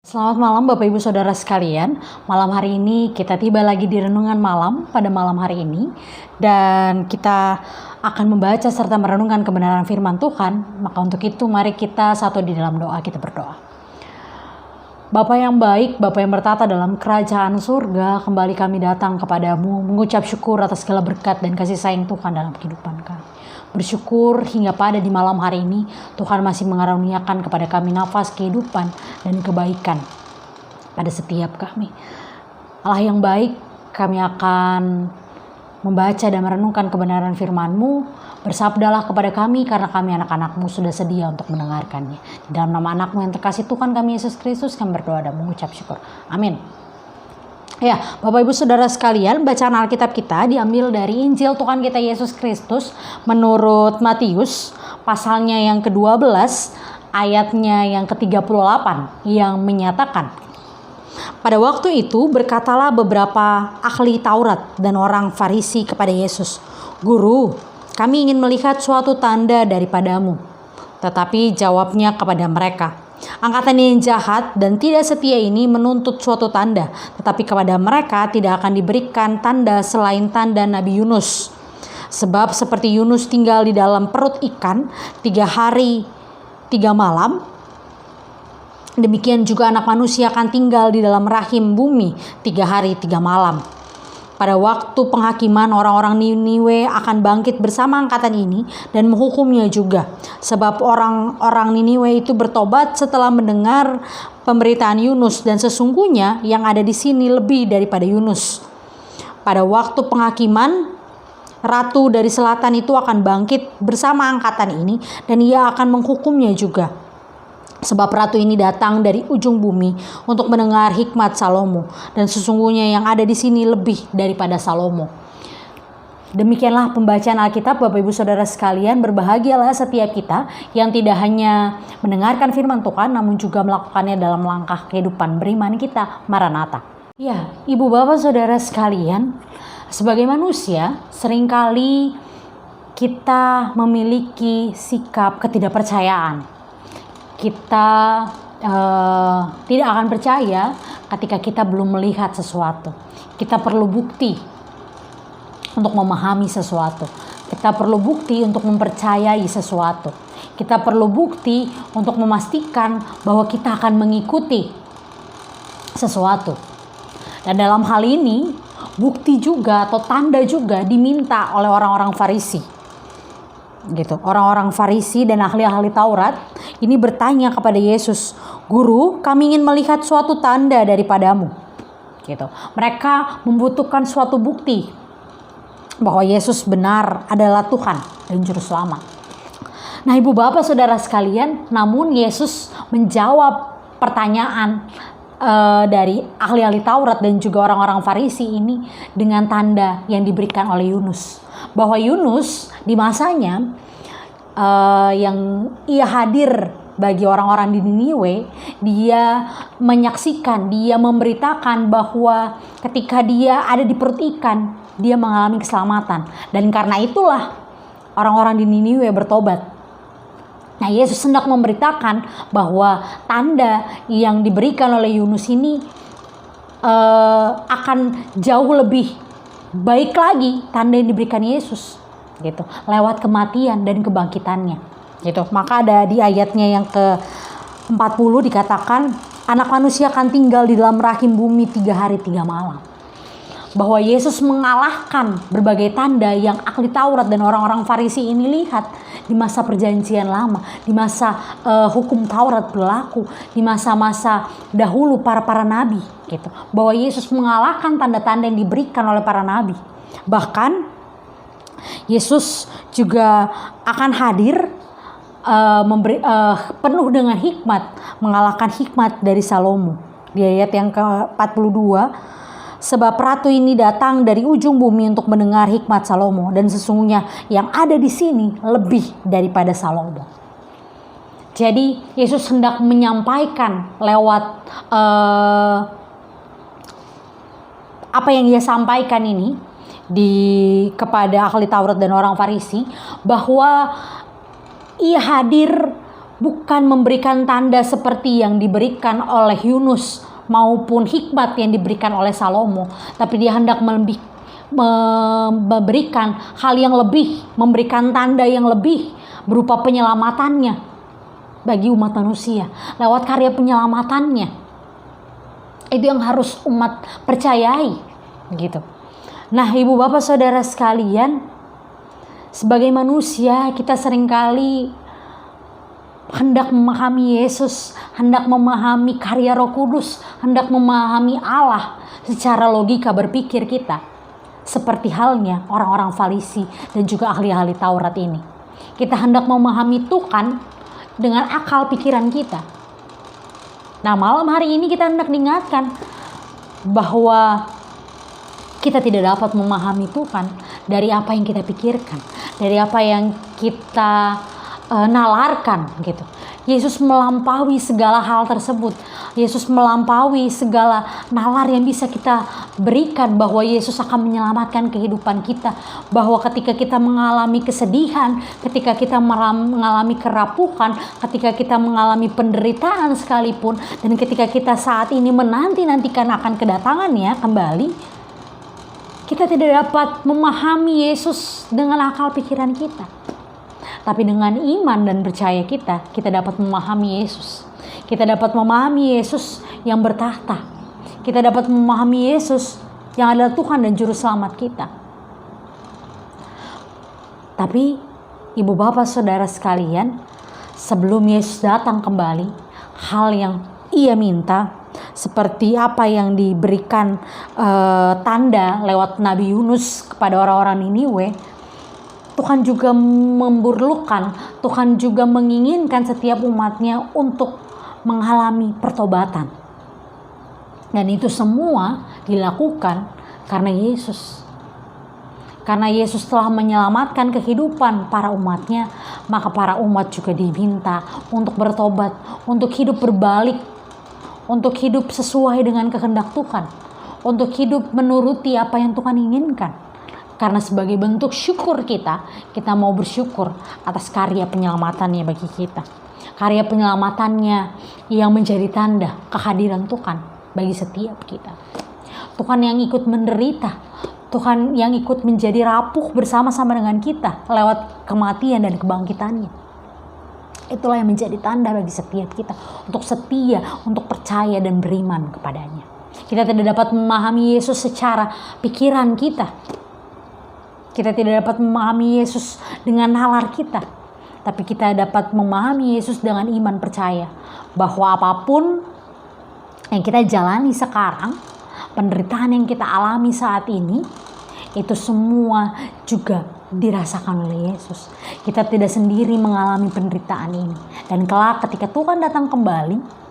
Selamat malam Bapak Ibu Saudara sekalian. Malam hari ini kita tiba lagi di renungan malam pada malam hari ini. Dan kita akan membaca serta merenungkan kebenaran firman Tuhan. Maka untuk itu mari kita satu di dalam doa, kita berdoa. Bapa yang baik, Bapa yang bertata dalam kerajaan surga, kembali kami datang kepadamu mengucap syukur atas segala berkat dan kasih sayang Tuhan dalam kehidupan kami. Bersyukur hingga pada di malam hari ini Tuhan masih mengaruniakan kepada kami nafas kehidupan dan kebaikan pada setiap kami. Allah yang baik, kami akan membaca dan merenungkan kebenaran firman-Mu. Bersabdalah kepada kami karena kami anak-anak-Mu sudah sedia untuk mendengarkannya. Di dalam nama anak-Mu yang terkasih Tuhan kami Yesus Kristus, kami berdoa dan mengucap syukur. Amin. Ya, Bapak Ibu Saudara sekalian, bacaan Alkitab kita diambil dari Injil Tuhan kita Yesus Kristus menurut Matius, pasalnya yang ke-12, ayatnya yang ke-38, yang menyatakan, pada waktu itu berkatalah beberapa ahli Taurat dan orang Farisi kepada Yesus, "Guru, kami ingin melihat suatu tanda daripadamu." Tetapi jawabnya kepada mereka, "Angkatan yang jahat dan tidak setia ini menuntut suatu tanda, tetapi kepada mereka tidak akan diberikan tanda selain tanda Nabi Yunus. Sebab seperti Yunus tinggal di dalam perut ikan 3 hari 3 malam, demikian juga Anak Manusia akan tinggal di dalam rahim bumi 3 hari 3 malam. Pada waktu penghakiman, orang-orang Niniwe akan bangkit bersama angkatan ini dan menghukumnya juga. Sebab orang-orang Niniwe itu bertobat setelah mendengar pemberitaan Yunus, dan sesungguhnya yang ada di sini lebih daripada Yunus. Pada waktu penghakiman, ratu dari selatan itu akan bangkit bersama angkatan ini dan ia akan menghukumnya juga. Sebab ratu ini datang dari ujung bumi untuk mendengar hikmat Salomo, dan sesungguhnya yang ada di sini lebih daripada Salomo." Demikianlah pembacaan Alkitab. Bapak Ibu Saudara sekalian, berbahagialah setiap kita yang tidak hanya mendengarkan firman Tuhan, namun juga melakukannya dalam langkah kehidupan beriman kita. Maranatha. Ya, Ibu Bapak Saudara sekalian, sebagai manusia seringkali kita memiliki sikap ketidakpercayaan. Kita tidak akan percaya ketika kita belum melihat sesuatu. Kita perlu bukti untuk memahami sesuatu. Kita perlu bukti untuk mempercayai sesuatu. Kita perlu bukti untuk memastikan bahwa kita akan mengikuti sesuatu. Dan dalam hal ini, bukti juga atau tanda juga diminta oleh orang-orang Farisi. Gitu. Orang-orang Farisi dan ahli-ahli Taurat ini bertanya kepada Yesus, "Guru, kami ingin melihat suatu tanda daripadamu." Gitu. Mereka membutuhkan suatu bukti bahwa Yesus benar adalah Tuhan dan Juru Selamat. Nah, Ibu Bapak Saudara sekalian, namun Yesus menjawab pertanyaan dari ahli-ahli Taurat dan juga orang-orang Farisi ini dengan tanda yang diberikan oleh Yunus. Bahwa Yunus di masanya yang ia hadir bagi orang-orang di Niniwe, dia menyaksikan, dia memberitakan bahwa ketika dia ada di perut ikan, dia mengalami keselamatan. Dan karena itulah orang-orang di Niniwe bertobat. Nah, Yesus hendak memberitakan bahwa tanda yang diberikan oleh Yunus ini akan jauh lebih baik lagi tanda yang diberikan Yesus, gitu, lewat kematian dan kebangkitannya, gitu. Maka ada di ayatnya yang ke-40 dikatakan, Anak Manusia akan tinggal di dalam rahim bumi 3 hari 3 malam. Bahwa Yesus mengalahkan berbagai tanda yang ahli Taurat dan orang-orang Farisi ini lihat di masa perjanjian lama, di masa hukum Taurat berlaku, di masa-masa dahulu para nabi, gitu. Bahwa Yesus mengalahkan tanda-tanda yang diberikan oleh para nabi. Bahkan Yesus juga akan hadir penuh dengan hikmat, mengalahkan hikmat dari Salomo. Di ayat yang ke-42, sebab ratu ini datang dari ujung bumi untuk mendengar hikmat Salomo, dan sesungguhnya yang ada di sini lebih daripada Salomo. Jadi Yesus hendak menyampaikan lewat apa yang dia sampaikan ini kepada ahli Taurat dan orang Farisi, bahwa ia hadir bukan memberikan tanda seperti yang diberikan oleh Yunus maupun hikmat yang diberikan oleh Salomo, tapi dia hendak memberikan hal yang lebih, memberikan tanda yang lebih berupa penyelamatannya bagi umat manusia lewat karya penyelamatannya. Itu yang harus umat percayai, gitu. Nah, ibu bapak saudara sekalian, sebagai manusia kita seringkali hendak memahami Yesus, hendak memahami karya Roh Kudus, hendak memahami Allah secara logika berpikir kita. Seperti halnya orang-orang Farisi dan juga ahli-ahli Taurat ini. Kita hendak memahami Tuhan dengan akal pikiran kita. Nah, malam hari ini kita hendak diingatkan bahwa kita tidak dapat memahami Tuhan dari apa yang kita pikirkan, dari apa yang kita nalarkan, gitu. Yesus melampaui segala hal tersebut. Yesus melampaui segala nalar yang bisa kita berikan, bahwa Yesus akan menyelamatkan kehidupan kita, bahwa ketika kita mengalami kesedihan, ketika kita mengalami kerapuhan, ketika kita mengalami penderitaan sekalipun, dan ketika kita saat ini menanti-nantikan akan kedatangannya kembali, kita tidak dapat memahami Yesus dengan akal pikiran kita. Tapi dengan iman dan percaya kita dapat memahami Yesus. Kita dapat memahami Yesus yang bertahta. Kita dapat memahami Yesus yang adalah Tuhan dan Juru Selamat kita. Tapi ibu bapak saudara sekalian, sebelum Yesus datang kembali, hal yang ia minta, seperti apa yang diberikan tanda lewat Nabi Yunus kepada orang-orang Niniwe, Tuhan juga memerlukan, Tuhan juga menginginkan setiap umatnya untuk mengalami pertobatan. Dan itu semua dilakukan karena Yesus. Karena Yesus telah menyelamatkan kehidupan para umatnya, maka para umat juga diminta untuk bertobat, untuk hidup berbalik, untuk hidup sesuai dengan kehendak Tuhan, untuk hidup menuruti apa yang Tuhan inginkan. Karena sebagai bentuk syukur kita mau bersyukur atas karya penyelamatannya bagi kita. Karya penyelamatannya yang menjadi tanda kehadiran Tuhan bagi setiap kita. Tuhan yang ikut menderita, Tuhan yang ikut menjadi rapuh bersama-sama dengan kita lewat kematian dan kebangkitannya. Itulah yang menjadi tanda bagi setiap kita untuk setia, untuk percaya dan beriman kepadanya. Kita tidak dapat memahami Yesus secara pikiran kita. Kita tidak dapat memahami Yesus dengan nalar kita. Tapi kita dapat memahami Yesus dengan iman percaya. Bahwa apapun yang kita jalani sekarang, penderitaan yang kita alami saat ini, itu semua juga dirasakan oleh Yesus. Kita tidak sendiri mengalami penderitaan ini. Dan kelak ketika Tuhan datang kembali,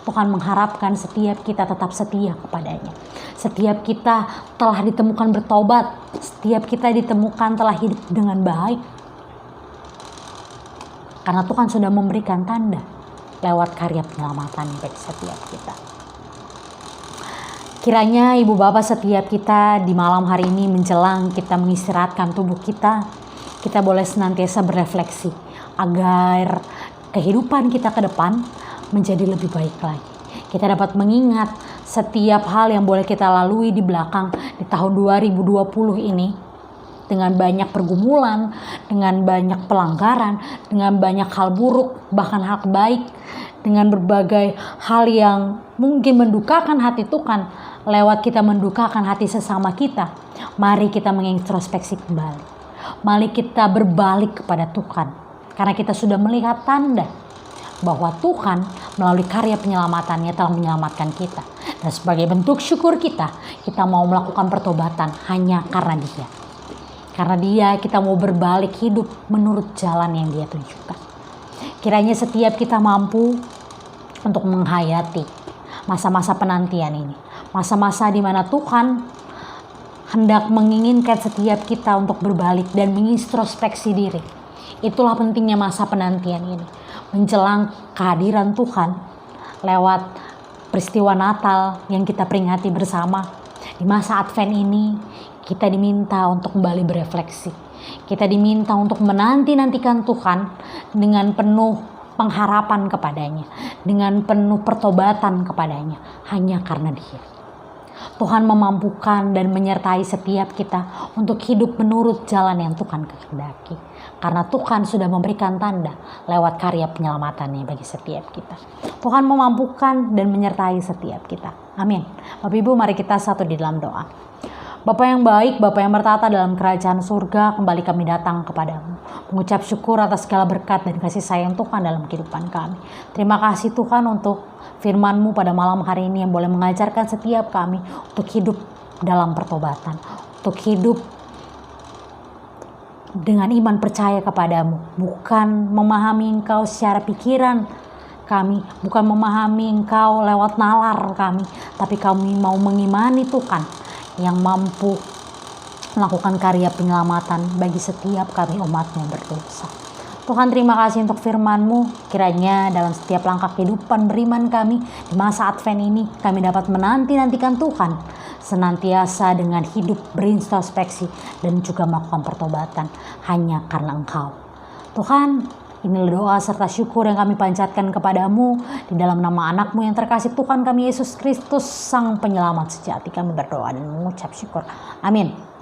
Tuhan mengharapkan setiap kita tetap setia kepadanya. Setiap kita telah ditemukan bertobat. Setiap kita ditemukan telah hidup dengan baik. Karena Tuhan sudah memberikan tanda lewat karya penyelamatan bagi setiap kita. Kiranya ibu bapak setiap kita di malam hari ini menjelang kita mengistirahatkan tubuh kita boleh senantiasa berefleksi agar kehidupan kita ke depan menjadi lebih baik lagi. Kita dapat mengingat setiap hal yang boleh kita lalui di belakang di tahun 2020 ini, dengan banyak pergumulan, dengan banyak pelanggaran, dengan banyak hal buruk, bahkan hal baik, dengan berbagai hal yang mungkin mendukakan hati Tuhan lewat kita mendukakan hati sesama kita. Mari kita mengintrospeksi kembali. Mari kita berbalik kepada Tuhan, karena kita sudah melihat tanda bahwa Tuhan melalui karya penyelamatannya telah menyelamatkan kita. Dan sebagai bentuk syukur kita mau melakukan pertobatan hanya karena Dia. Karena Dia kita mau berbalik hidup menurut jalan yang Dia tunjukkan. Kiranya setiap kita mampu untuk menghayati masa-masa penantian ini. Masa-masa di mana Tuhan hendak menginginkan setiap kita untuk berbalik dan mengintrospeksi diri. Itulah pentingnya masa penantian ini. Menjelang kehadiran Tuhan lewat peristiwa Natal yang kita peringati bersama. Di masa Advent ini kita diminta untuk kembali berefleksi. Kita diminta untuk menanti-nantikan Tuhan dengan penuh pengharapan kepadanya, dengan penuh pertobatan kepadanya, hanya karena Dia. Tuhan memampukan dan menyertai setiap kita untuk hidup menurut jalan yang Tuhan kehendaki. Karena Tuhan sudah memberikan tanda lewat karya penyelamatannya bagi setiap kita. Tuhan memampukan dan menyertai setiap kita. Amin. Bapak Ibu, mari kita satu di dalam doa. Bapa yang baik, Bapa yang bertata dalam kerajaan surga, kembali kami datang kepadamu. Mengucap syukur atas segala berkat dan kasih sayang Tuhan dalam kehidupan kami. Terima kasih Tuhan untuk firman-Mu pada malam hari ini yang boleh mengajarkan setiap kami untuk hidup dalam pertobatan. Untuk hidup dengan iman percaya kepadamu. Bukan memahami Engkau secara pikiran kami, bukan memahami Engkau lewat nalar kami, tapi kami mau mengimani Tuhan yang mampu melakukan karya penyelamatan bagi setiap kami umat-Mu yang berdosa. Tuhan, terima kasih untuk firman-Mu. Kiranya dalam setiap langkah kehidupan beriman kami di masa Advent ini, kami dapat menanti-nantikan Tuhan senantiasa dengan hidup berintrospeksi dan juga melakukan pertobatan hanya karena Engkau. Tuhan, inilah doa serta syukur yang kami panjatkan kepadamu di dalam nama anak-Mu yang terkasih Tuhan kami Yesus Kristus, Sang Penyelamat sejati. Kami berdoa dan mengucap syukur. Amin.